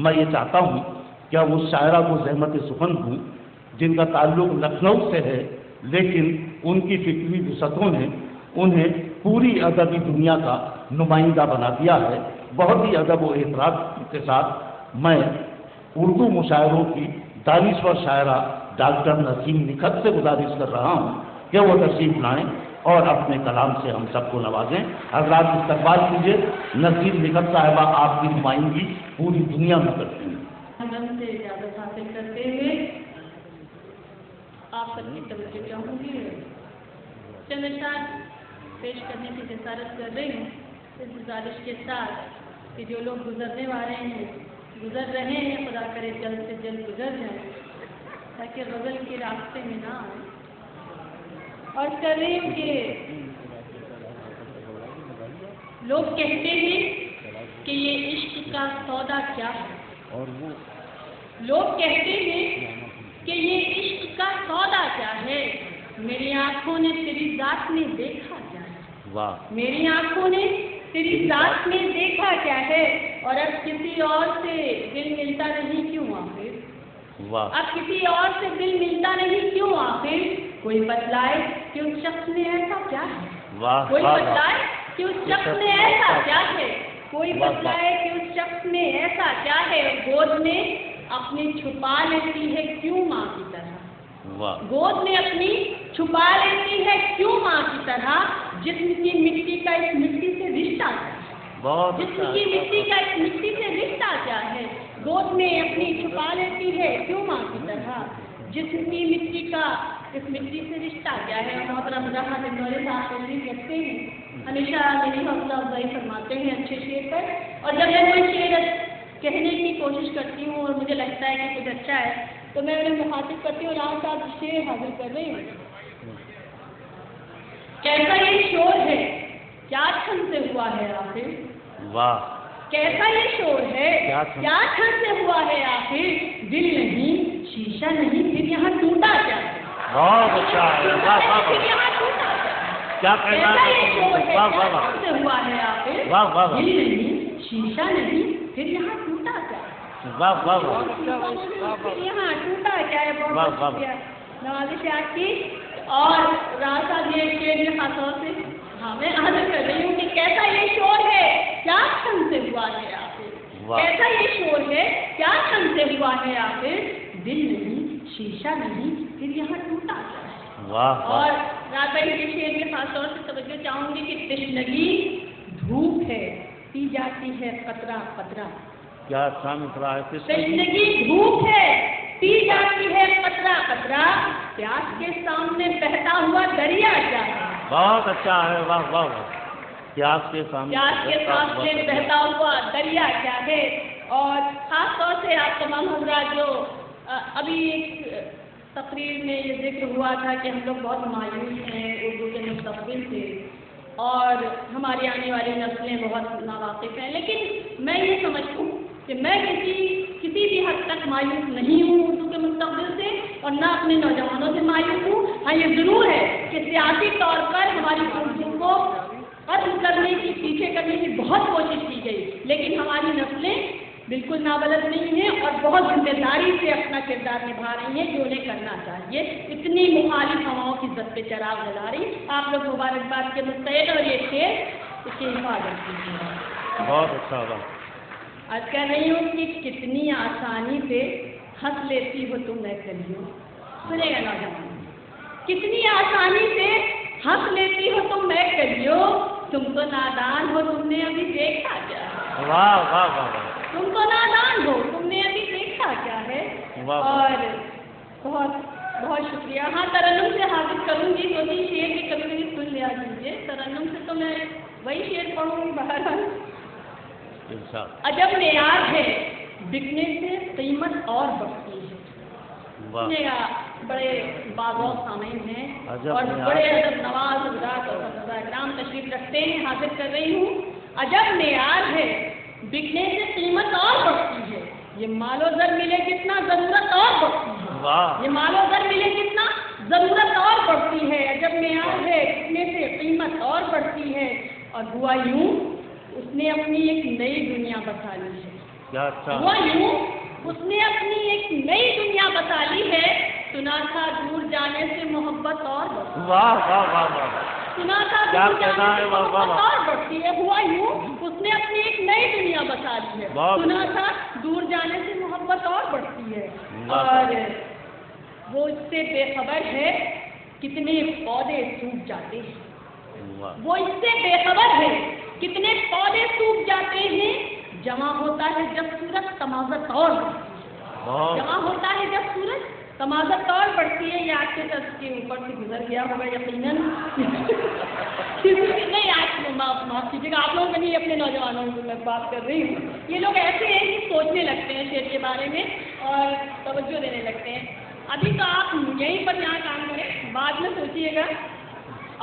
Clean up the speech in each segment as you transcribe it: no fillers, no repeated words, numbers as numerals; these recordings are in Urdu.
میں یہ چاہتا ہوں کہ وہ شاعرہ کو زحمت سخن ہوں جن کا تعلق لکھنؤ سے ہے، لیکن ان کی فکری وسعتوں نے انہیں پوری ادبی دنیا کا نمائندہ بنا دیا ہے۔ بہت ہی ادب و احترام کے ساتھ میں اردو مشاعروں کی دانشور شاعرہ ڈاکٹر نسیم نکھت سے گزارش کر رہا ہوں کہ وہ تشریف لائیں اور اپنے کلام سے ہم سب کو نوازیں۔ حضرات استقبال کیجیے، نسیم نکھت صاحبہ آپ کی نمائندگی پوری دنیا میں کرتی ہیں۔ سے اجازت حاصل کرتے ہوئے آپ سب کی توجہ چاہوں گی، چند اشعار پیش کرنے کی جسارت کر رہی ہوں، اس گزارش کے ساتھ کہ جو لوگ گزرنے والے ہیں، گزر رہے ہیں، خدا کرے جلد سے جلد گزر جائیں تاکہ غزل کے راستے میں نہ آئیں۔ اور کر رہی ہوں کہ لوگ کہتے ہیں کہ یہ عشق کا سودا کیا ہے، لوگ کہتے ہیں کہ یہ عشق کا سودا کیا ہے، میری آنکھوں نے تیری ذات میں دیکھا کیا ہے، میری آنکھوں نے تیری ذات میں دیکھا کیا ہے، اور اب کسی اور سے دل ملتا نہیں کیوں آخر، اب کسی اور سے دل ملتا نہیں کیوں آخر، کوئی بتلائے کہ اس شخص میں ایسا کیا ہے، کوئی بتلائے کہ اس شخص میں ایسا کیا ہے، کوئی بتلائے کہ اس شخص میں ایسا کیا ہے، گود میں اپنی چھپا لیتی ہے کیوں ماں کی طرح، گود میں اپنی چھپا لیتی ہے کیوں ماں کی طرح، جسم کی مٹی کا اس مٹی سے رشتہ کیا ہے، جسم کی مٹی کا اس مٹی سے رشتہ کیا ہے، گود میں اپنی چھپا لیتی ہے کیوں ماں کی طرح، جسم کی مٹی کا اس مٹی سے رشتہ کیا ہے۔ اور محترم رہا دنوری صاحب تشریف رکھتے ہیں، ہمیشہ میری حوصلہ افزائی فرماتے ہیں اچھے شعر پر، اور جب میں کوئی شعر کہنے کی کوشش کرتی ہوں اور مجھے لگتا ہے کہ کچھ اچھا ہے تو میں انہیں مخاطب کرتی ہوں اور آپ شعر حاضر کر رہی ہوں۔ کیسا یہ شور ہے کیا چھن سے ہوا ہے آخر، کیسا یہ شور ہے کیا چھن سے ہوا ہے آخر، دل نہیں شیشہ نہیں پھر یہاں ٹوٹا کیا ہے، بہت اچھا ہے، پھر یہاں ٹوٹا کیا ہے، کیسا یہ شور ہے کیا چھن سے ہوا ہے آخر، دل نہیں شیشہ نہیں پھر یہاں ٹوٹا کیا ہے، پھر یہاں ٹوٹا کیا ہے۔ بہت شکریہ نوازش آپ کی۔ اور راز صاحب یہ شعر میں خاص طور سے میں حاضر کر رہی ہوں کہ کیسا یہ شور ہے کیا چھن سے ہوا ہے آخر، کیسا یہ شور ہے کیا چھن سے ہوا ہے آخر، دل نہیں شیشہ نہیں پھر یہاں ٹوٹا کیا ہے۔ اور راز بھائی کے شعر میں خاص طور سے توجہ چاہوں گی کہ تشنگی دھوپ ہے پی جاتی ہے قطرہ قطرہ، کیا اچھا مصرع ہے، تشنگی دھوپ ہے پی جاتی ہے قطرہ قطرہ، پیاس کے سامنے بہتا ہوا دریا کیا ہے، بہت اچھا ہے، واہ واہ واہ، پیاس کے سامنے بہتا ہوا دریا کیا ہے۔ اور خاص طور سے آپ تمام حضرات جو ابھی ایک تقریر میں یہ ذکر ہوا تھا کہ ہم لوگ بہت مایوس ہیں اردو کے مستقبل سے اور ہماری آنے والی نسلیں بہت ناواقف ہیں، لیکن میں یہ سمجھتی ہوں کہ میں کسی بھی حد تک مایوس نہیں ہوں اردو کے مستقبل سے اور نہ اپنے نوجوانوں سے مایوس ہوں۔ ہاں یہ ضرور ہے کہ سیاسی طور پر ہماری اردو کو ختم کرنے کی پیچھے کرنے کی بہت کوشش کی گئی، لیکن ہماری نسلیں بالکل نابلد نہیں ہیں اور بہت ذمہ داری سے اپنا کردار نبھا رہی ہیں جو انہیں کرنا چاہیے، اتنی مخالف ہواؤں کی زد پہ چراغ جلا رہی۔ آپ لوگ مبارکباد کے مستحق اور یہ شعر اس کی حفاظت کیجیے۔ بہت اچھا ہوگا۔ آج کہہ رہی ہوں کہ کتنی آسانی سے ہنس لیتی ہو تم میں کلیوں، سنے گا نوجوان، کتنی آسانی سے ہنس لیتی ہو تم میں کلیوں، تم تو نادان ہو تم نے ابھی دیکھا کیا ہے، واہ واہ واہ، تم تو نادان ہو تم نے ابھی دیکھا کیا ہے۔ اور بہت بہت شکریہ۔ ہاں ترنم سے حاضر کروں گی، دو تین شعر بھی کبھی کبھی سن لیا کیجیے، ترنم سے تو میں وہی شعر پڑھوں گی بہرحال۔ عجب معیار ہے بکنے سے قیمت اور بڑھتی ہے، بڑے باغوق سامعین ہیں اور بڑے ادب نواز حضرات اور اکرام تشریف رکھتے ہیں، حاضر کر رہی ہوں۔ عجب معیار ہے بکنے سے قیمت اور بڑھتی ہے، یہ مال و زر ملے کتنا ضرورت اور بڑھتی ہے، یہ مال و زر ملے کتنا ضرورت اور بڑھتی ہے، عجب معیار ہے بکنے سے قیمت اور بڑھتی ہے۔ اور ہوا یوں اس نے اپنی ایک نئی دنیا بسا لی ہے، کیا اچھا ہوا یوں اس نے اپنی ایک نئی دنیا بسا لی ہے، سنا تھا دور جانے سے محبت اور بڑھتی ہے۔ واہ واہ واہ واہ، سنا تھا کیا دور کہنا جانے ہے، سے واہ واہ محبت واہ، اور بڑھتی ہے۔ ہوا یوں اس نے اپنی ایک نئی دنیا بسا لی ہے، واہ، سنا تھا دور جانے سے محبت اور بڑھتی ہے، واہ، اور وہ اس سے بے خبر ہے کتنے پودے سوکھ جاتے ہیں۔ واہ، وہ اس سے بے خبر ہے کتنے پودے سوکھ جاتے ہیں، جمع ہوتا ہے جب سورج تمازت اور بڑھتی ہے، واہ، جمع ہوتا ہے جب سورج تمازت اور بڑھتی ہے۔ یہ آپ کے طرف کے اوپر سے گزر گیا ہوگا یقیناً، نہیں آپ معاف کیجیے گا، آپ لوگوں کا نہیں، اپنے نوجوانوں کی میں بات کر رہی ہوں۔ یہ لوگ ایسے ہیں کہ سوچنے لگتے ہیں شعر کے بارے میں اور توجہ دینے لگتے ہیں۔ ابھی تو آپ یہیں پر یہاں کام کریں، بعد میں سوچیے گا۔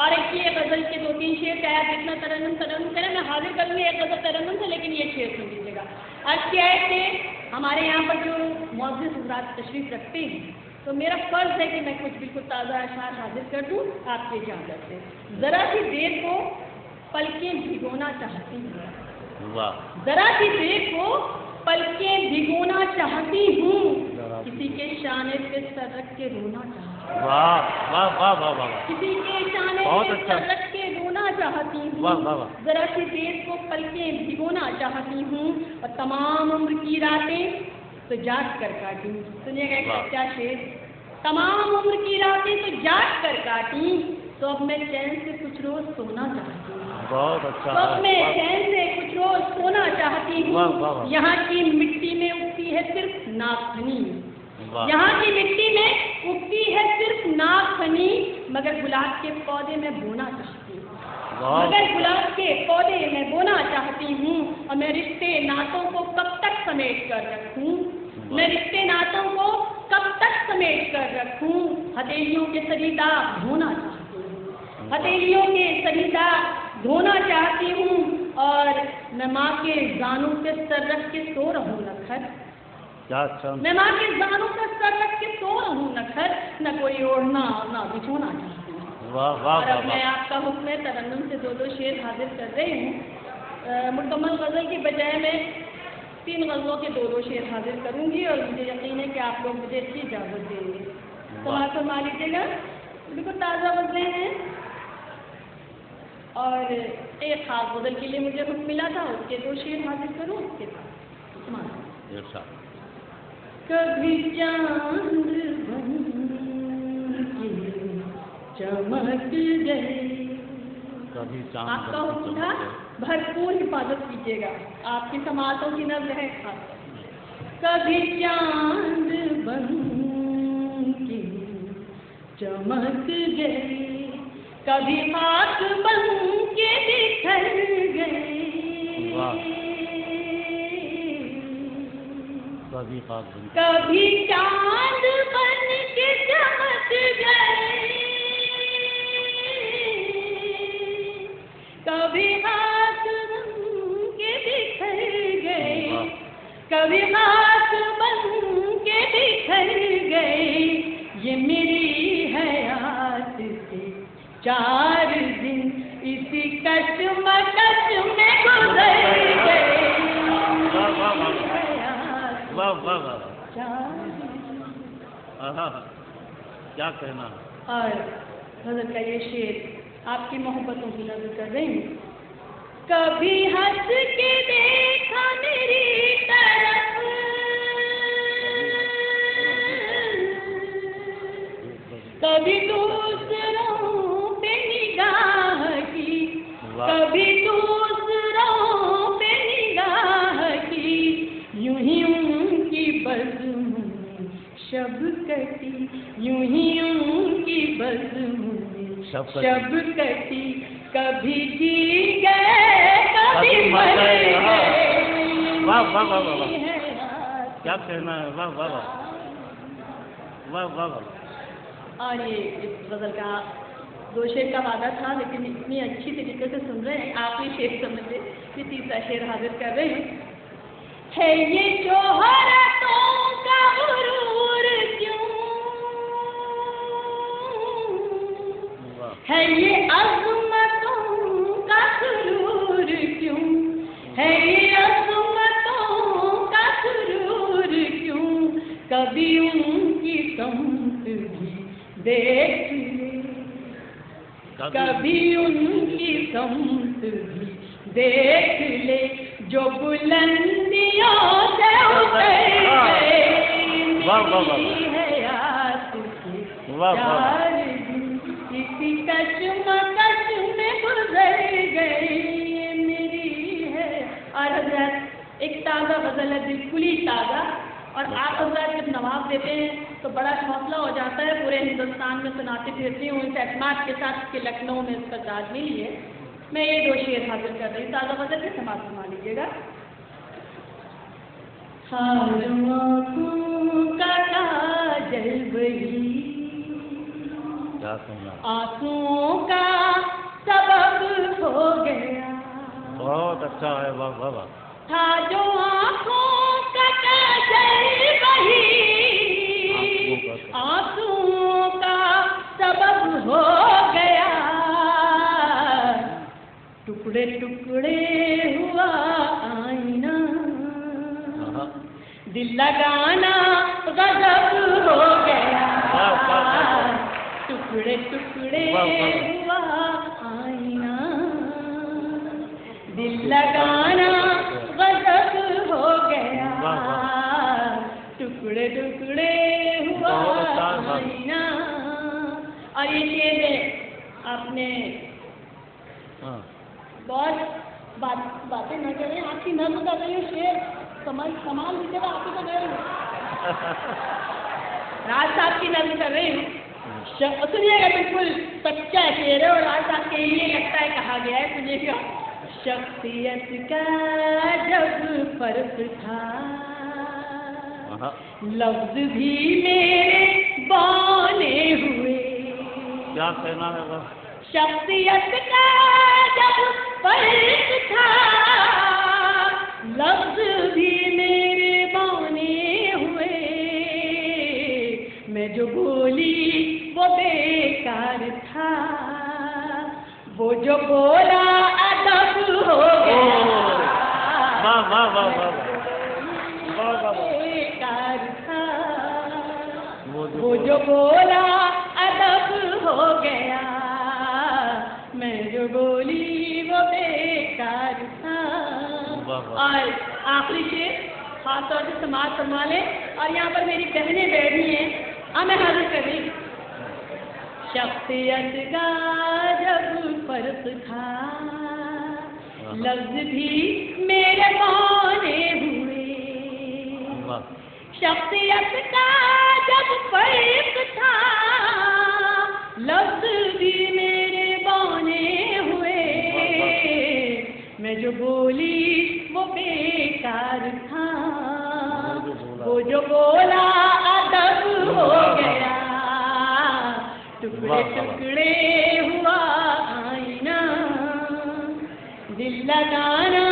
اور ایک یہ غزل کے 2-3 شعر کا ہے، جتنا ترنم کریں میں حاضر کروں گی ایک غزل ترنم سے، لیکن یہ شعر سن لیجیے گا۔ آج کیا ہے کہ ہمارے یہاں پر جو معزز حضرات تشریف رکھتے ہیں تو میرا فرض ہے کہ میں کچھ بالکل تازہ اشعار حاضر کر دوں آپ کی اجازت سے۔ ذرا سی دیر کو پلکیں بھگونا چاہتی ہوں، واہ، ذرا سی دیر کو پلکیں بھگونا چاہتی ہوں، کسی کے شانے پہ سر رکھ کے رونا چاہتی ہوں، واہ واہ واہ واہ واہ، کسی کے شانے بہت پہ اچھا، سر رکھ کے رونا چاہتی واہ ہوں، واہ واہ، ذرا سی دیر کو پلکیں بھگونا چاہتی ہوں، اور تمام عمر کی راتیں تو جاگ کر کاٹی۔ سنیے گا ایک واہ، سچا شعر، تمام عمر کی راتیں تو جاگ کر کاٹی، تو اب میں چین سے کچھ روز سونا چاہتی ہوں، بہت اچھا، تو اب میں چین سے کچھ روز سونا چاہتی واہ ہوں، واہ واہ، یہاں کی مٹی میں اگتی ہے صرف ناخنی، واہ، یہاں کی مٹی میں اگتی ہے صرف ناخنی، مگر گلاب کے پودے میں بونا چاہتی ہوں، واہ، مگر گلاب کے پودے میں بونا چاہتی ہوں، اور میں رشتے ناتوں کو کب تک سمیٹ کر رکھوں، میں رشتے ناتوں کو کب تک سمیٹ کر رکھوں، ہتھیلیوں کے سریدا دھونا چاہتی ہوں، ہتھیلیوں کے سریدا دھونا چاہتی ہوں، اور میں ماں کے زانوں پہ سر رکھ کے سو رہوں نکھر، کیا اچھا، میں ماں کے زانوں پہ سر رکھ کے سو رہوں نکھر، نہ کوئی اوڑھنا اور نہ بچھونا چاہتی ہوں۔ واہ واہ اور اب میں واہ، آپ کا حکم ترنم سے 2 شعر حاضر کر رہی ہوں۔ مکمل غزل کی بجائے میں 3 غزلوں کے 2 شعر حاضر کروں گی، اور مجھے یقین ہے کہ آپ لوگ مجھے اچھی اجازت دیں گے۔ سماعت فرما لیجیے گا، بالکل تازہ غزلیں ہیں، اور ایک خاص غزل کے لیے مجھے حکم ملا تھا، اس کے 2 شعر حاضر کروں، اس کے بعد سماعت۔ ارشاد، کبھی چاند بن کے چمک گئے، کبھی آپ چاند کا حکم تھا بھرپور حفاظت کیجیے گا، آپ کی سماعتوں کی نظر ہے خاص۔ کبھی چاند بن کے چمک گئے، کبھی خاک بن کے بکھر گئے، واہ، کبھی خاک بن، کبھی چاند بن کے چمک گئے، کبھی ہاتھ بن کے بکھر گئے، کبھی ہاتھ بن کے بکھر گئے، یہ میری حیات سے 4 دن اسی کشمکش میں گزر گئے، واہ واہ واہ، آہا، کیا کہنا ہے، اور غزل کا یہ شعر آپ کی محبتوں کی نظر کر رہی ہوں۔ کبھی ہنس کے دیکھا میری طرف، کبھی دوسروں پہ نگاہ کی، کبھی دوسروں پہ نگاہ کی، یوں ہی ان کی بزم میں شب کٹی، یوں ہی ان کی بزم میں شب کٹی، کبھی جی گئے کبھی مر گئے، واہ واہ واہ واہ، کیا کہنا ہے، واہ واہ واہ، واہ واہ واہ، اور یہ اس غزل کا 2 شعر کا وعدہ تھا، لیکن اتنی اچھی طریقے سے سن رہے ہیں، آخری شعر سمجھ لیں، یہ 3 شعر حاضر کر رہے ہیں۔ ہے یہ شہرتوں کا غرور کیوں، ہے یہ عظمتوں کا سرور کیوں، ہے یہ عظمتوں کا کبھی ان کی سمت بھی دیکھ لے، کبھی ان کی سمت بھی دیکھ لے، جو بلندیوں سے اتر گئے، میری حیات کے چار دن کسی کشمکش میں گزر گئے، میری ہے۔ اور حضرت ایک تازہ غزل ہے، بالکل ہی تازہ، اور آپ حضرات جب نواز دیتے ہیں تو بڑا حوصلہ ہو جاتا ہے، پورے ہندوستان میں سناتے پھرتی ہوں اس اعتماد کے ساتھ کہ لکھنؤ میں اس کا داد ملی ہے۔ میں یہ 2 شعر حاصل کر رہی ہوں، تازہ غزل سے سماعت فرما لیجیے گا۔ آنکھوں کا کاجل وہی، آنسوؤں کا سبب ہو گیا، بہت اچھا ہے، واہ واہ واہ۔ تھا جو آنکھوں کا کاجل وہی، آنسوؤں کا سبب ہو گیا، ٹکڑے ٹکڑے ہوا آئینہ، دل لگانا غضب ہو گیا، ٹکڑے ٹکڑے ہوا آئینہ، دل لگانا غضب ہو گیا، ٹکڑے ٹکڑے ہوا آئینہ۔ اور یہ شعر ہے، آپ نے بہت باتیں نہ کریں، آپ کی نظم کر رہی ہوں، شعر کمال دیجیے گا، آپ ہی کو دے رہی ہوں، راج صاحب کی نظم کر رہی ہوں، سنیے گا، بالکل سچا شعر ہے اور راج صاحب کے لیے لگتا ہے کہا گیا ہے، سنیے گا۔ شخصیت کا جب فرق تھا، لفظ بھی میرے بانے ہوئے، کیا کہنا ہے بس؟ شخصیت کا جب فرق تھا، لفظ بھی میرے بانے ہوئے، میں جو بولی وہ بیکار تھا، وہ جو بولا ادب ہو گیا، بیکار تھا، وہ جو بولا ادب ہو گیا، میں جو بولی وہ بیکار تھا۔ اور آخری شعر خاص طور سے سماعت فرما لیں، اور یہاں پر میری بہنیں بیٹھی ہیں، میں حاضر کر رہی ہوں۔ شخصیت کا جب فرق تھا، لفظ بھی میرے بانے ہوئے، شخصیت کا جب فرق تھا، لفظ بھی میرے بانے ہوئے، میں جو بولی وہ بیکار تھا، وہ جو بولا ادب ہو گیا، ٹکڑے ٹکڑے ہوا آئینہ، دل لگانا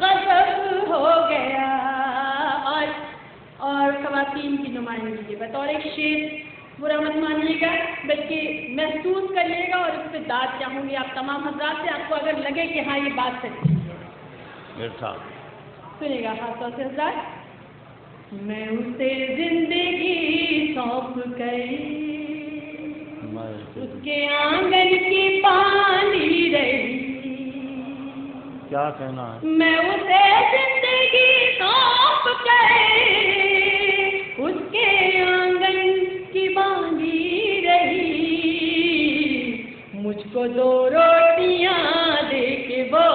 غضب ہو گیا۔ اور خواتین کی نمائندگی بطور ایک شعر برا مت مانیے گا، بلکہ محسوس کریے گا، اور اس پہ داد چاہوں گی آپ تمام حضرات سے، آپ کو اگر لگے کہ ہاں یہ بات سچی ہے، سنیے گا خاص طور سے حضرات۔ میں اسے زندگی سونپ گئی، اس کے آنگن کی پانی رہی، کیا کہنا ہے؟ میں اسے زندگی سونپ گئی، اس کے آنگن کی بانی رہی، مجھ کو 2 روٹیاں دے کے وہ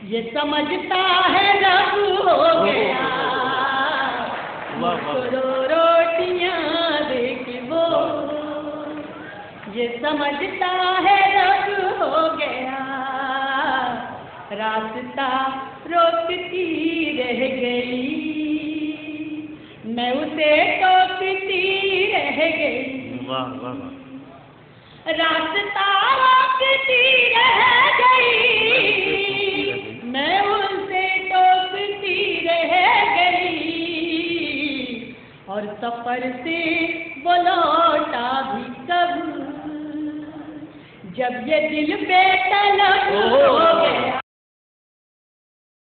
یہ سمجھتا ہے رب ہو گیا، مجھ کو 2 روٹیاں دے کے وہ یہ سمجھتا ہے رب ہو گیا، راستہ روکتی رہ گئی، میں اسے ٹوکتی رہ گئی، راستہ روکتی رہ گئی، میں اسے ٹوکتی رہ گئی، اور سفر سے وہ لوٹا بھی کب، جب یہ دل بے طلب ہو گیا،